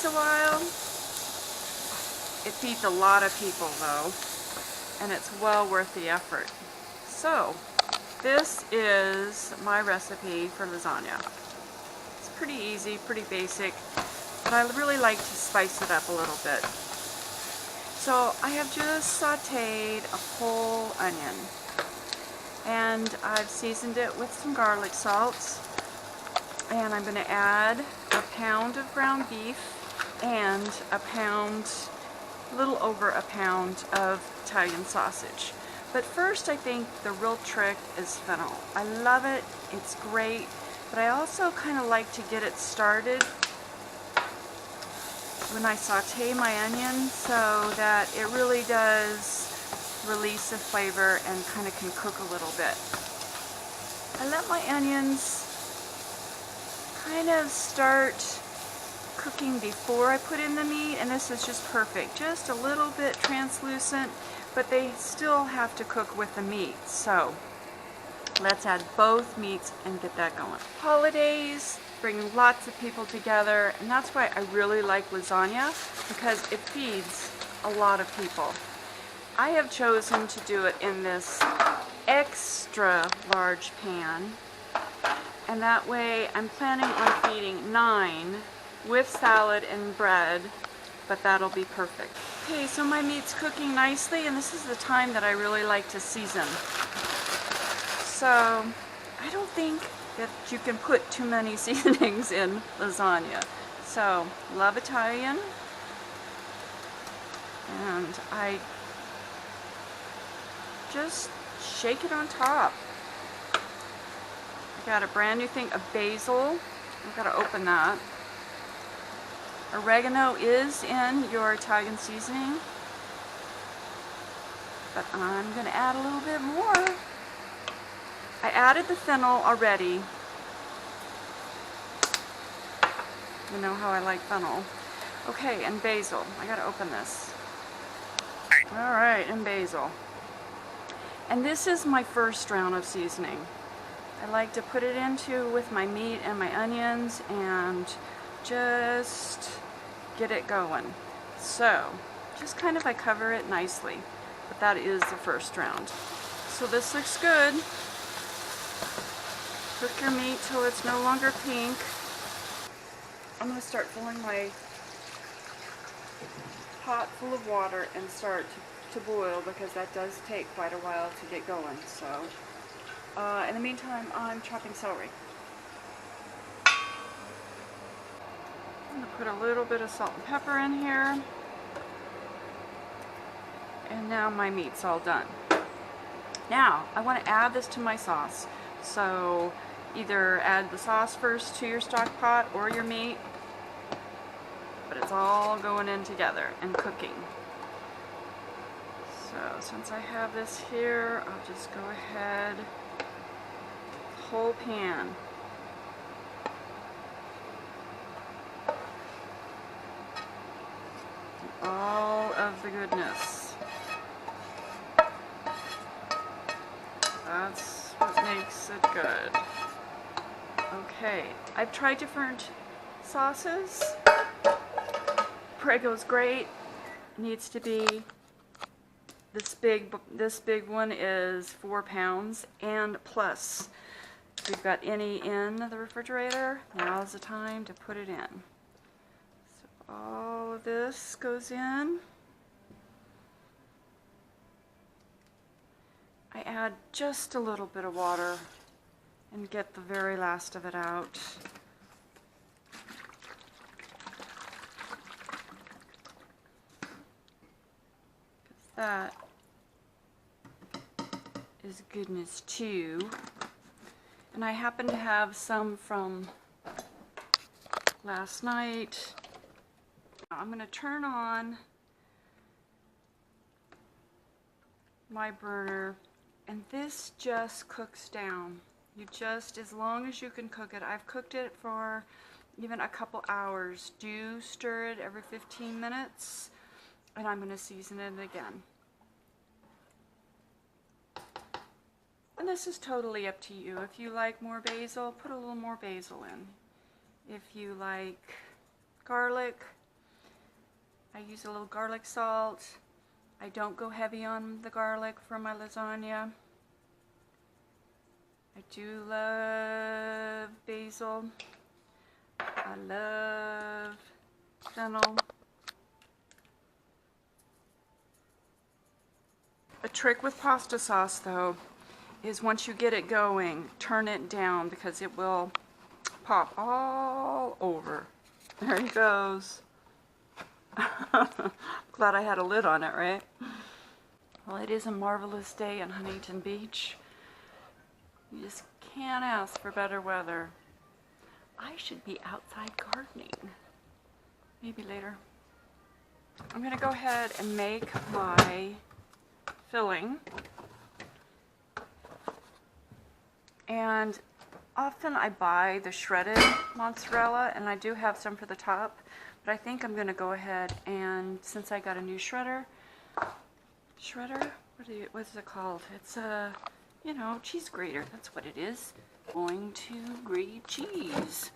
a while. It feeds a lot of people though, and it's well worth the effort. So, this is my recipe for lasagna. It's pretty easy, pretty basic, but I really like to spice it up a little bit. So I have just sauteed a whole onion, and I've seasoned it with some garlic salt, and I'm going to add a pound of ground beef and a little over a pound of Italian sausage. But first, I think the real trick is fennel. I love it, it's great, but I also kind of like to get it started when I saute my onion so that it really does release the flavor and kind of can cook a little bit. I let my onions kind of start cooking before I put in the meat, and this is just perfect. Just a little bit translucent, but they still have to cook with the meat. So let's add both meats and get that going. Holidays bring lots of people together, and that's why I really like lasagna, because it feeds a lot of people. I have chosen to do it in this extra large pan, and that way I'm planning on feeding 9 with salad and bread, but that'll be perfect. Okay, so my meat's cooking nicely, and this is the time that I really like to season. So I don't think that you can put too many seasonings in lasagna. So, love Italian, and I just shake it on top. I got a brand new thing of basil. I've got to open that. Oregano is in your Italian seasoning, but I'm going to add a little bit more. I added the fennel already. You know how I like fennel. Okay, and basil. I gotta open this. Alright, and basil. And this is my first round of seasoning. I like to put it into with my meat and my onions and just get it going. So, just kind of I cover it nicely. But that is the first round. So this looks good. Cook your meat till it's no longer pink. I'm going to start filling my pot full of water and start to boil, because that does take quite a while to get going. So, in the meantime, I'm chopping celery. I'm going to put a little bit of salt and pepper in here. And now my meat's all done. Now, I want to add this to my sauce. So, either add the sauce first to your stock pot or your meat, but it's all going in together and cooking. So since I have this here, I'll just go ahead, whole pan. All of the goodness. That's what makes it good. Okay, I've tried different sauces. Prego's great. Needs to be this big. This big one is 4 pounds and plus. If you've got any in the refrigerator, now's the time to put it in. So all of this goes in. I add just a little bit of water and get the very last of it out. Because that is goodness too. And I happen to have some from last night. I'm going to turn on my burner, and this just cooks down. You just, as long as you can cook it. I've cooked it for even a couple hours. Do stir it every 15 minutes, and I'm going to season it again. And this is totally up to you. If you like more basil, put a little more basil in. If you like garlic, I use a little garlic salt. I don't go heavy on the garlic for my lasagna. I do love basil. I love fennel. A trick with pasta sauce though is once you get it going, turn it down because it will pop all over. There he goes. Glad I had a lid on it, right? Well, it is a marvelous day in Huntington Beach. You just can't ask for better weather. I should be outside gardening. Maybe later. I'm gonna go ahead and make my filling. And often I buy the shredded mozzarella, and I do have some for the top, but I think I'm gonna go ahead and, since I got a new shredder, what is it called? It's a, you know, cheese grater. That's what it is. Going to grate cheese.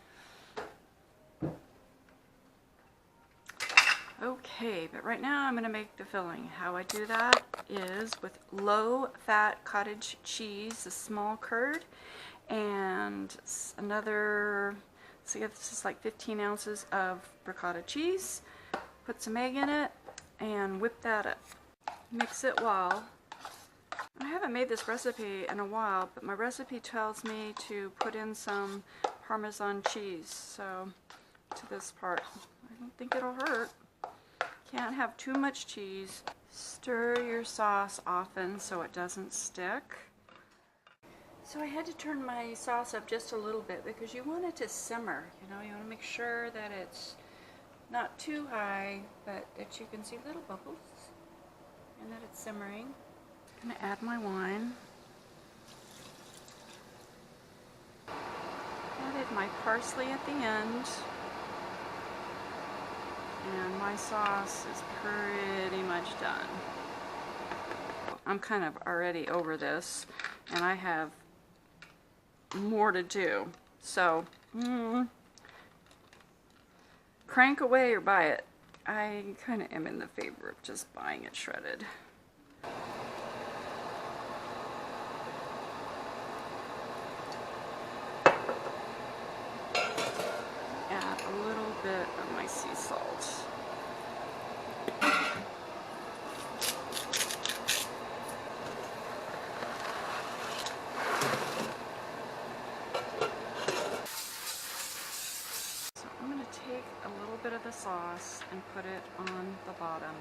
Okay, but right now I'm going to make the filling. How I do that is with low-fat cottage cheese, a small curd, and another, so this is like 15 ounces of ricotta cheese. Put some egg in it and whip that up. Mix it well. I haven't made this recipe in a while, but my recipe tells me to put in some Parmesan cheese, so to this part. I don't think it'll hurt. Can't have too much cheese. Stir your sauce often so it doesn't stick. So I had to turn my sauce up just a little bit because you want it to simmer. You know, you want to make sure that it's not too high, but that you can see little bubbles and that it's simmering. I'm going to add my wine. Added my parsley at the end. And my sauce is pretty much done. I'm kind of already over this, and I have more to do. So, crank away or buy it. I kind of am in the favor of just buying it shredded. Add a little bit of my sea salt. So I'm going to take a little bit of the sauce and put it on the bottom.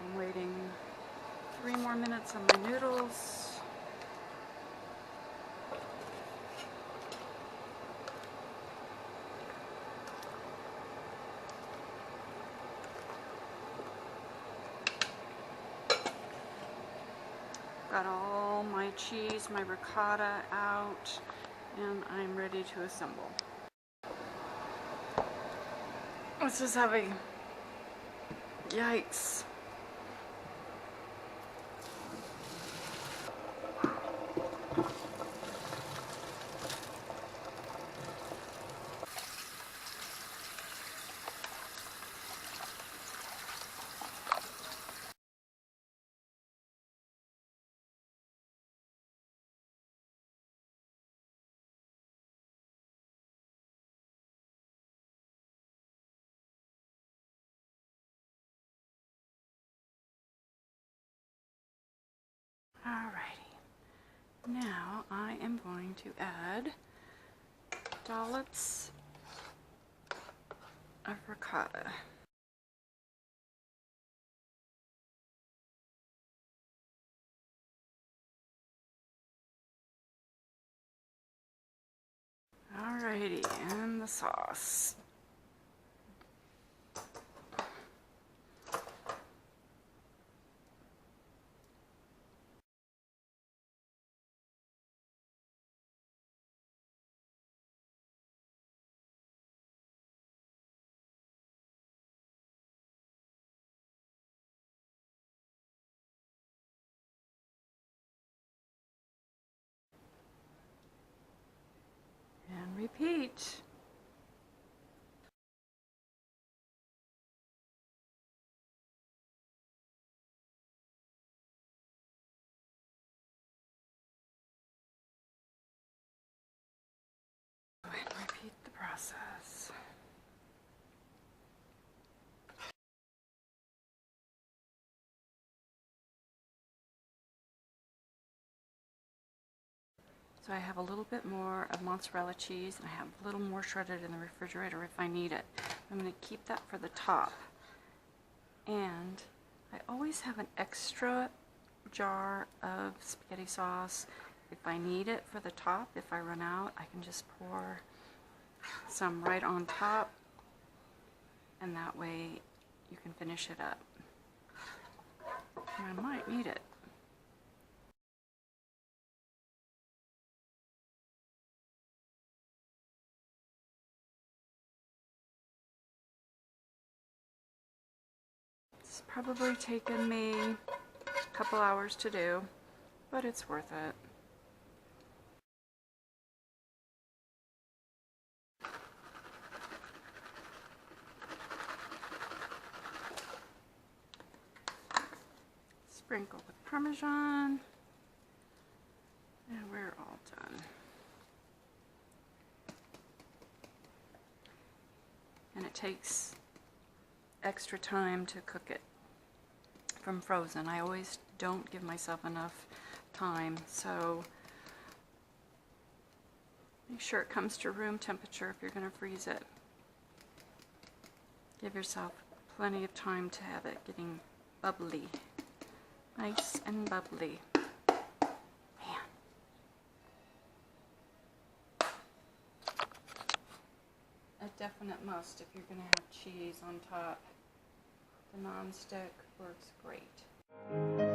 I'm waiting 3 more minutes on my noodles. Got all my cheese, my ricotta out, and I'm ready to assemble. This is heavy. Yikes. Alrighty, now I am going to add dollops of ricotta. Alrighty, and the sauce. And repeat. So I have a little bit more of mozzarella cheese, and I have a little more shredded in the refrigerator if I need it. I'm going to keep that for the top. And I always have an extra jar of spaghetti sauce. If I need it for the top, if I run out, I can just pour some right on top, and that way you can finish it up. And I might need it. It's probably taken me a couple hours to do, but it's worth it. Sprinkle with Parmesan, and we're all done. And it takes extra time to cook it from frozen. I always don't give myself enough time, so make sure it comes to room temperature if you're going to freeze it. Give yourself plenty of time to have it getting bubbly. Nice and bubbly. Man. A definite must if you're going to have cheese on top. The non-stick works great.